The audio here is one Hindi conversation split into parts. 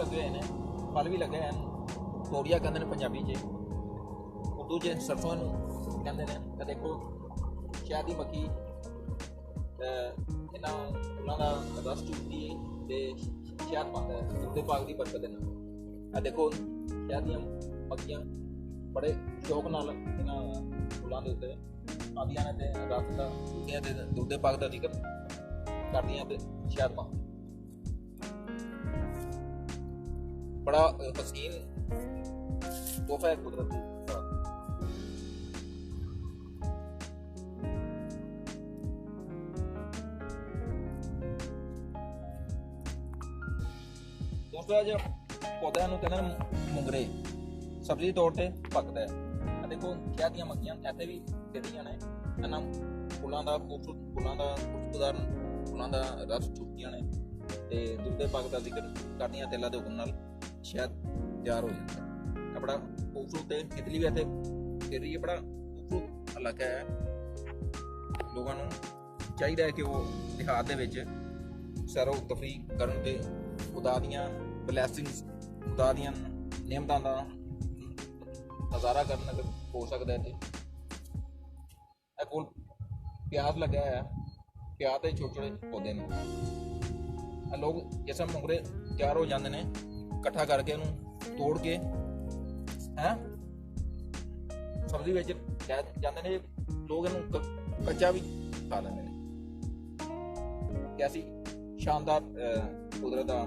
लगे हुए हैं, फल भी लगे हैं। तोड़िया कहते हैं पंजाबी च, उर्दू च सरसों कहते हैं। तो देखो शहद की मक्खी इन्होंने फुलों का रस चूसती है तो शहद पाता है दुध पाक की बरकत के नाल। देखो शहद दी मक्खियां बड़े शौक नाल इन्होंने फुलों के उत्ते आदियां ने रस का दुध पाक का जिक्र करदियां ते शहद पाते। बड़ा हसीन तोहफा है कुदरत की। दोस्तों जो पौधा कहते हैं मुंगरे सब्जी तौर पर पकता है। देखो शहद दी मक्खियां ऐसे भी कहदियां ने इन्हां फुलों का खुशबूदार फुलों का रस चूसदियां ने ते दुध पाक का जिक्र करदियां तेलां दे हुक्म नाल शहद तैयार हो जाता है। बड़ा खूबसूरत है। तितली भी इतने फिर रही है। बड़ा खूबसूरत इलाका है। लोगों को चाहिए है कि वो देहात दे विच सैरो तफरी करन ते खुदा दियां ब्लैसिंग्स खुदा दियां नेमतां दा नज़ारा करन अगर हो सकता है। तो कोल प्याज लगा है, प्याज के छोटे छोटे पौधे ने। लोग जिस मुंगरे तैयार हो जाते हैं इकट्ठा करके तोड़ के है सब्जी बेच जाते हैं। लोग इन्हू कच्चा भी खा लेते हैं। कैसी शानदार कुदरत का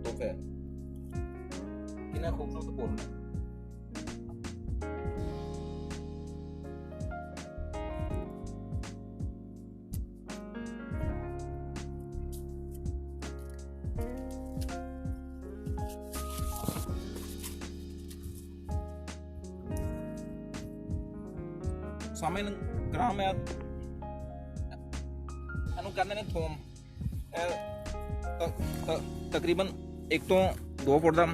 तोहफा है। कितना खूबसूरत फूल है। सामने ग्राम है कहते हैं थोम तकरीबन 1 ਤੋਂ 2 फुट का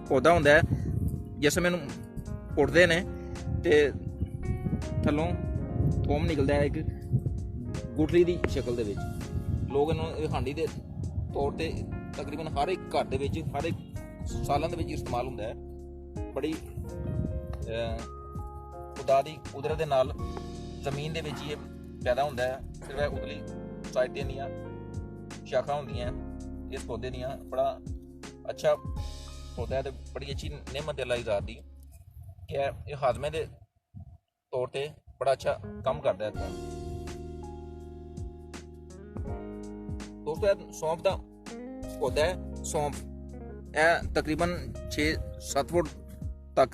पौधा होंगे जिस समय पुटते हैं तो थलों थोम निकलता है एक गुठली की शक्ल के। लोग इन्होंने हांडी के तौर पर तकरीबन हर एक घर के हर एक सालों के इस्तेमाल होंगे है। बड़ी खुदा दी कुदरत दे नाल जमीन दे विच ये पैदा होंदा है। सिर्फ उतली साइड दियां शाखा होंदियां इस पौधे दियां। बड़ा अच्छा पौधा है। बड़ी अच्छी नेमत अल्लाह दी ज़ात दी कि ये हाजमे के तौर पर बड़ा अच्छा काम करता है। दोस्तों सौंफ का पौधा है। सौंफ तकरीबन 6-7 फुट तक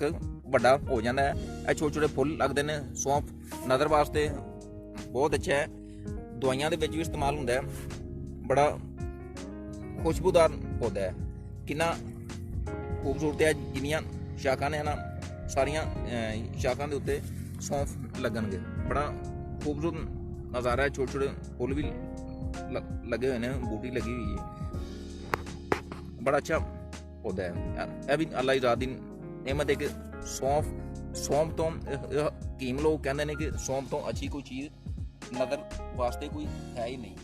बड़ा हो जाता है। छोटे छोटे फुल लगते हैं। सौंफ नज़र वास्ते बहुत अच्छा है। दवाइयां दे विच भी इस्तेमाल होंदा है। बड़ा खुशबूदार पौधा है। कितना खूबसूरत है। जिन्नियां शाखा ने ना सारियां शाखा के उत्ते सौंफ लगनगे। बड़ा खूबसूरत नज़ारा है। छोटे छोटे फुल भी लगे हुए हैं। बूटी लगी हुई है। बड़ा अच्छा पौधा है। यह भी अल्लाह की ज़ात दी नेमत है कि सौंफ तो हकीम लोग कहते हैं कि सौंफ तो अच्छी कोई चीज़ नज़र वास्ते कोई है ही नहीं।